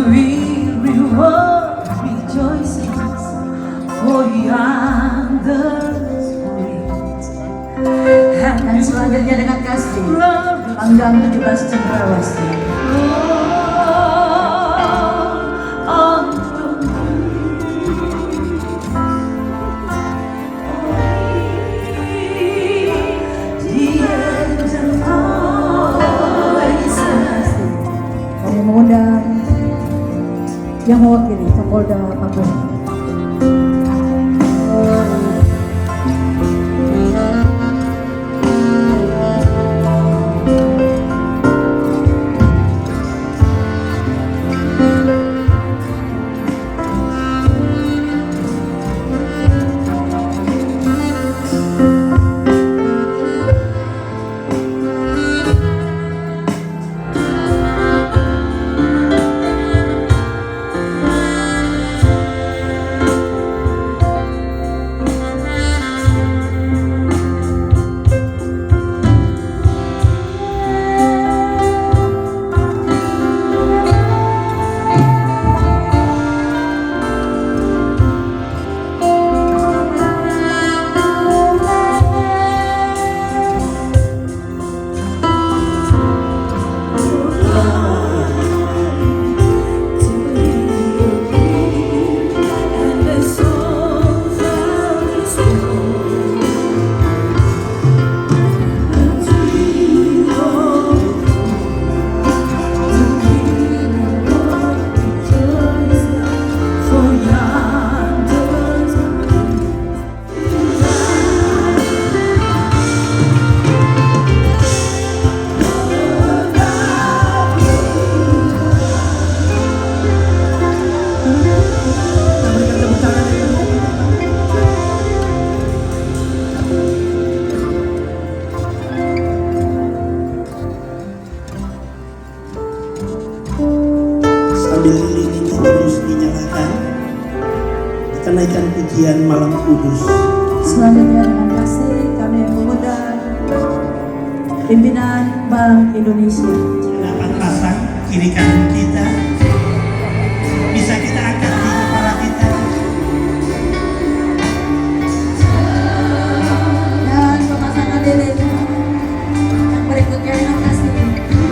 we reward rejoices for yonder's great. Dan selanjutnya dengan kasih Panggang 17 Cendrawasih. Kami mengundang yang mewakili Kapolda Papua. Sambil lilinnya terus dinyalakan, kenaikan pujian malam kudus. Selanjutnya dengan kasih kami mengundang pimpinan Bank Indonesia. Dapat pasang kiri kanan kita, bisa kita angkat di kepala kita. Dan pemasangan lilin yang berikutnya dengan kasih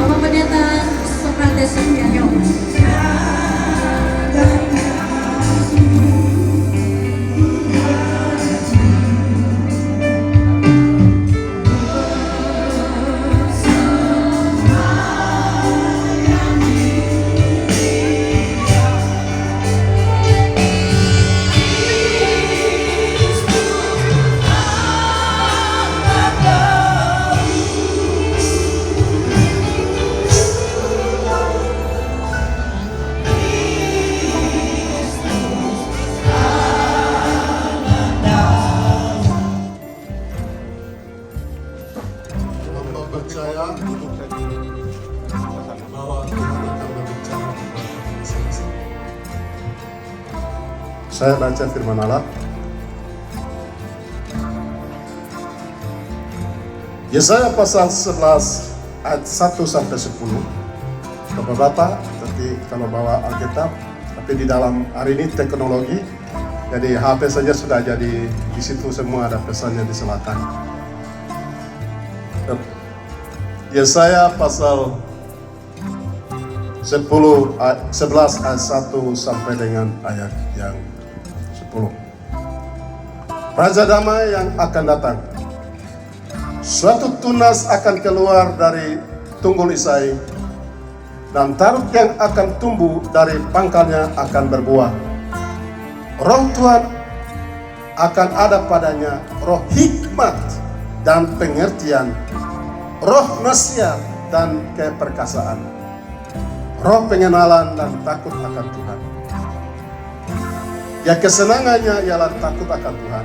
Bapak Pendeta Sokrates Supriyanyo. Percaya bahwa Tuhan akan berbicara kepada masing-masing. Saya baca firman Allah. Yesaya pasal 11 ayat 1 sampai 10. Bapak-bapak, nanti kalau bawa Alkitab, tapi di dalam hari ini teknologi, jadi HP saja sudah jadi di situ semua ada pesannya di selatan. Yesaya pasal 11 ayat 1 sampai dengan ayat yang 10. Raja damai yang akan datang. Suatu tunas akan keluar dari tunggul Isai, dan taruk yang akan tumbuh dari pangkalnya akan berbuah. Roh Tuhan akan ada padanya, roh hikmat dan pengertian, roh nasihat dan keperkasaan, roh pengenalan dan takut akan Tuhan. Ya, kesenangannya ialah takut akan Tuhan.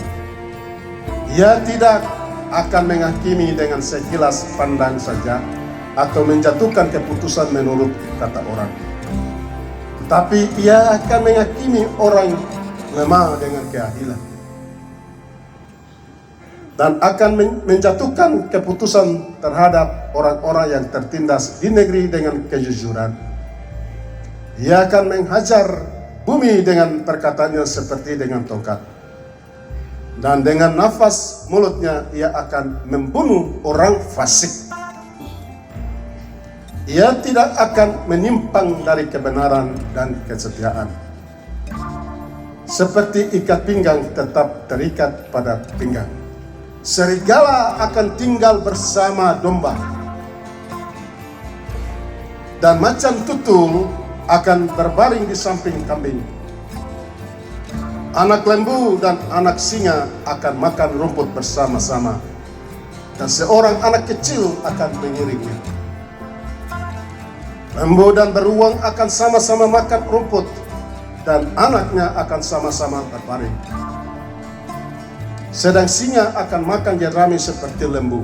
Ia tidak akan menghakimi dengan sekilas pandang saja atau menjatuhkan keputusan menurut kata orang. Tetapi ia akan menghakimi orang lemah dengan keadilan, dan akan menjatuhkan keputusan terhadap orang-orang yang tertindas di negeri dengan kejujuran. Ia akan menghajar bumi dengan perkataannya seperti dengan tongkat. Dan dengan nafas mulutnya ia akan membunuh orang fasik. Ia tidak akan menyimpang dari kebenaran dan kesetiaan. Seperti ikat pinggang tetap terikat pada pinggang. Serigala akan tinggal bersama domba. Dan macan tutul akan berbaring di samping kambing. Anak lembu dan anak singa akan makan rumput bersama-sama. Dan seorang anak kecil akan mengiringnya. Lembu dan beruang akan sama-sama makan rumput. Dan anaknya akan sama-sama berbaring. Sedang singa akan makan jerami seperti lembu.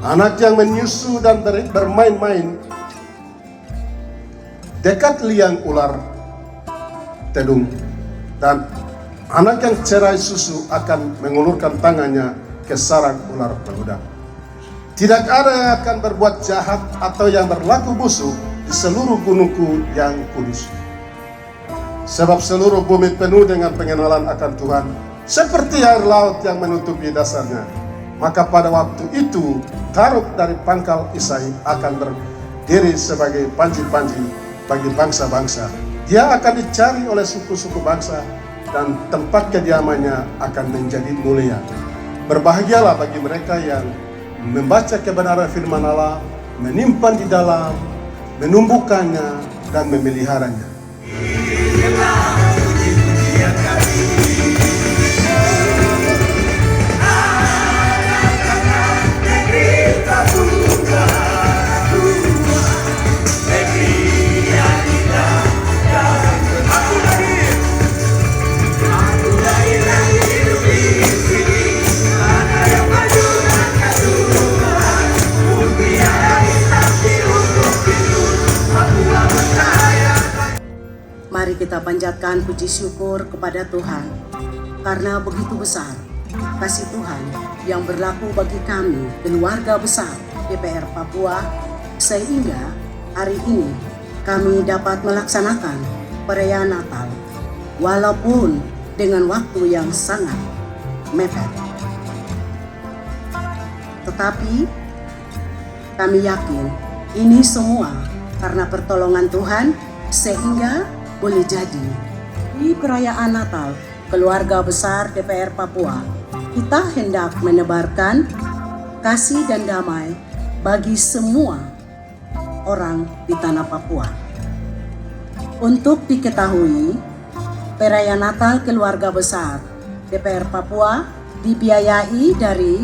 Anak yang menyusu dan bermain-main dekat liang ular tedung, dan anak yang cerai susu akan mengulurkan tangannya ke sarang ular beludak. Tidak ada yang akan berbuat jahat atau yang berlaku busuk di seluruh gunungku yang kudus. Sebab seluruh bumi penuh dengan pengenalan akan Tuhan, seperti air laut yang menutupi dasarnya. Maka pada waktu itu Taruk dari pangkal Isai akan berdiri sebagai panji-panji bagi bangsa-bangsa. Dia akan dicari oleh suku-suku bangsa dan tempat kediamannya akan menjadi mulia. Berbahagialah bagi mereka yang membaca kebenaran firman Allah, menyimpan di dalam, menumbuhkannya dan memeliharanya. Mari kita panjatkan puji syukur kepada Tuhan, karena begitu besar kasih Tuhan yang berlaku bagi kami, keluarga besar DPR Papua, sehingga hari ini kami dapat melaksanakan perayaan Natal, walaupun dengan waktu yang sangat mepet. Tetapi kami yakin ini semua karena pertolongan Tuhan, sehingga boleh jadi di perayaan Natal keluarga besar DPR Papua kita hendak menebarkan kasih dan damai bagi semua orang di tanah Papua. Untuk diketahui, perayaan Natal keluarga besar DPR Papua dibiayai dari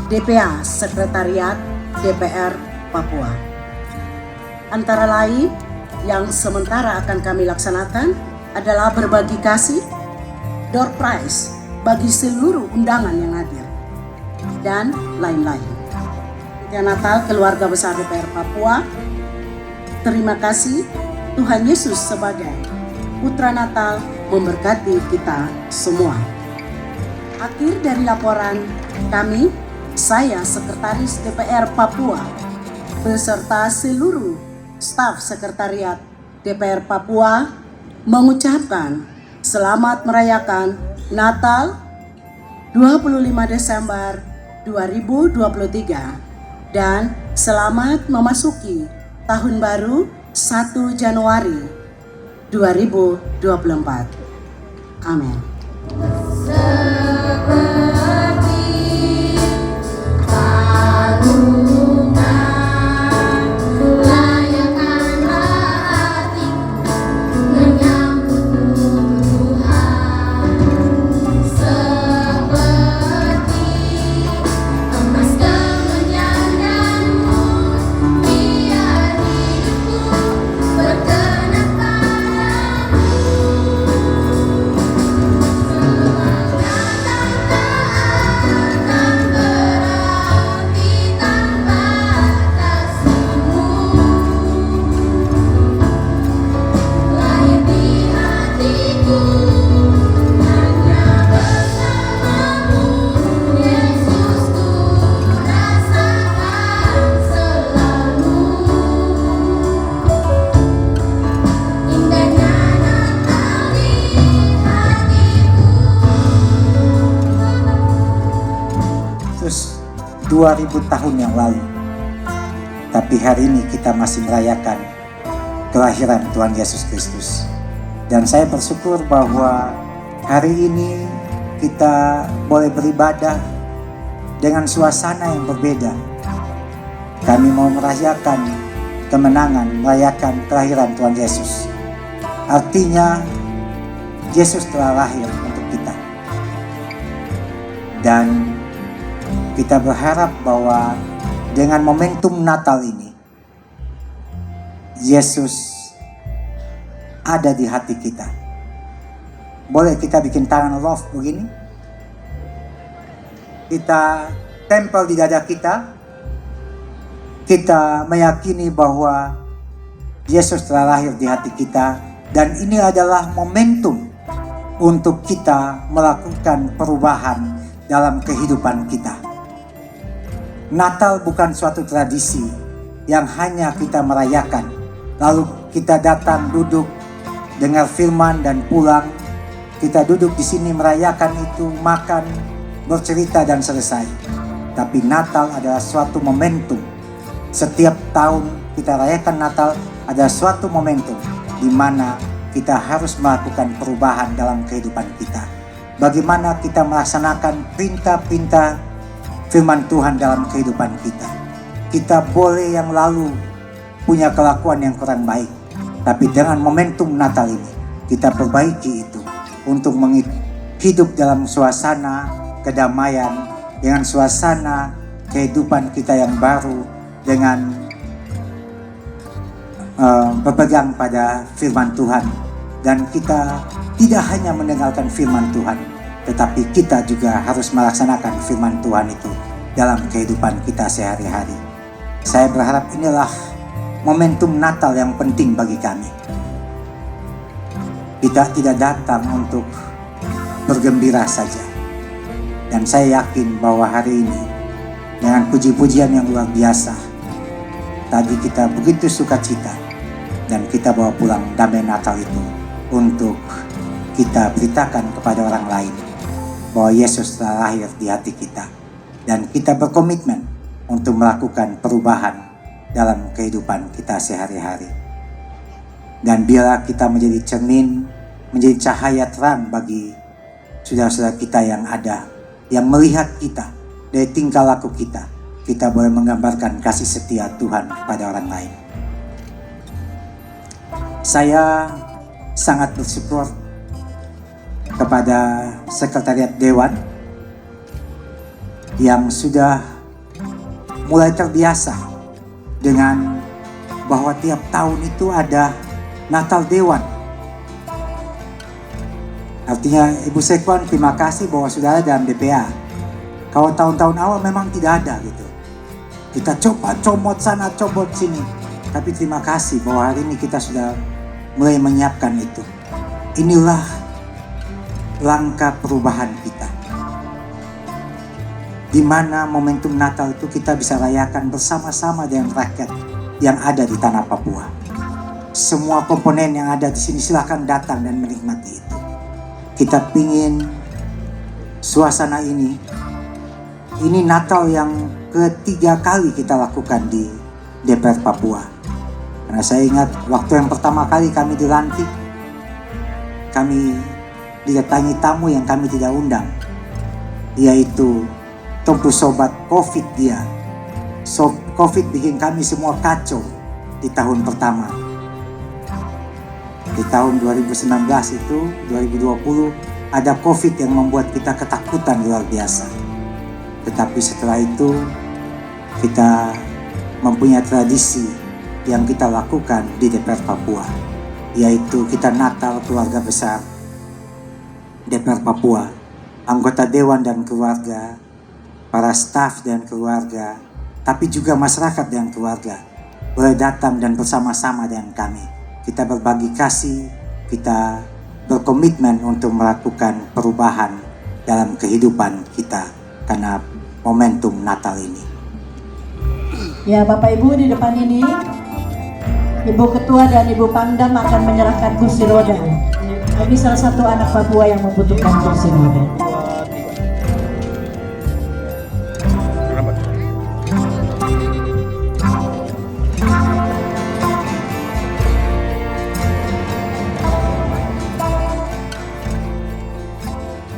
DPA Sekretariat DPR Papua. Antara lain yang sementara akan kami laksanakan adalah berbagi kasih, door prize bagi seluruh undangan yang hadir, dan lain-lain. Perayaan Natal keluarga besar DPR Papua. Terima kasih, Tuhan Yesus sebagai Putra Natal memberkati kita semua. Akhir dari laporan kami, saya Sekretaris DPR Papua beserta seluruh staf Sekretariat DPR Papua mengucapkan selamat merayakan Natal 25 Desember 2023 dan selamat memasuki Tahun Baru 1 Januari 2024. Amin. 2000 tahun yang lalu. Tapi hari ini kita masih merayakan kelahiran Tuhan Yesus Kristus. Dan saya bersyukur bahwa hari ini kita boleh beribadah dengan suasana yang berbeda. Kami mau merayakan kemenangan, merayakan kelahiran Tuhan Yesus. Artinya Yesus telah lahir untuk kita. Dan kita berharap bahwa dengan momentum Natal ini, Yesus ada di hati kita. Boleh kita bikin tangan love begini? Kita tempel di dada kita. Kita meyakini bahwa Yesus telah lahir di hati kita. Dan ini adalah momentum untuk kita melakukan perubahan dalam kehidupan kita. Natal bukan suatu tradisi yang hanya kita merayakan, lalu kita datang duduk, dengar firman dan pulang. Kita duduk di sini merayakan itu, makan, bercerita dan selesai. Tapi Natal adalah suatu momentum. Setiap tahun kita rayakan Natal ada suatu momentum di mana kita harus melakukan perubahan dalam kehidupan kita. Bagaimana kita melaksanakan perintah-perintah firman Tuhan dalam kehidupan kita. Kita boleh yang lalu punya kelakuan yang kurang baik, tapi dengan momentum Natal ini kita perbaiki itu untuk hidup dalam suasana kedamaian, dengan suasana kehidupan kita yang baru, dengan berpegang pada firman Tuhan. Dan kita tidak hanya mendengarkan firman Tuhan, tetapi kita juga harus melaksanakan firman Tuhan itu dalam kehidupan kita sehari-hari. Saya berharap inilah momentum Natal yang penting bagi kami. Kita tidak datang untuk bergembira saja. Dan saya yakin bahwa hari ini dengan puji-pujian yang luar biasa, tadi kita begitu sukacita dan kita bawa pulang damai Natal itu untuk kita beritakan kepada orang lain bahwa Yesus telah lahir di hati kita. Dan kita berkomitmen untuk melakukan perubahan dalam kehidupan kita sehari-hari. Dan biarlah kita menjadi cermin, menjadi cahaya terang bagi saudara-saudara kita yang ada, yang melihat kita dari tingkah laku kita. Kita boleh menggambarkan kasih setia Tuhan kepada orang lain. Saya sangat bersyukur kepada Sekretariat Dewan yang sudah mulai terbiasa dengan bahwa tiap tahun itu ada Natal Dewan. Artinya Ibu Sekwan, terima kasih bahwa sudah ada dalam DPA. Kalau tahun-tahun awal memang tidak ada gitu. Kita coba comot sana, comot sini. Tapi terima kasih bahwa hari ini kita sudah mulai menyiapkan itu. Inilah langkah perubahan kita. Di mana momentum Natal itu kita bisa rayakan bersama-sama dengan rakyat yang ada di tanah Papua. Semua komponen yang ada di sini silakan datang dan menikmati itu. Kita pingin suasana ini Natal yang ketiga kali kita lakukan di DPR Papua. Karena saya ingat waktu yang pertama kali kami dilantik, kami didatangi tamu yang kami tidak undang, yaitu Tunggu Sobat COVID dia. COVID bikin kami semua kacau di tahun pertama. Di tahun 2019 itu, 2020, ada COVID yang membuat kita ketakutan luar biasa. Tetapi setelah itu, kita mempunyai tradisi yang kita lakukan di DPR Papua, yaitu kita Natal keluarga besar DPR Papua, anggota Dewan dan keluarga, para staf dan keluarga, tapi juga masyarakat dan keluarga boleh datang dan bersama-sama dengan kami. Kita berbagi kasih, kita berkomitmen untuk melakukan perubahan dalam kehidupan kita karena momentum Natal ini. Ya, Bapak Ibu, di depan ini Ibu Ketua dan Ibu Pangdam akan menyerahkan kursi roda bagi salah satu anak Papua yang membutuhkan kursi roda.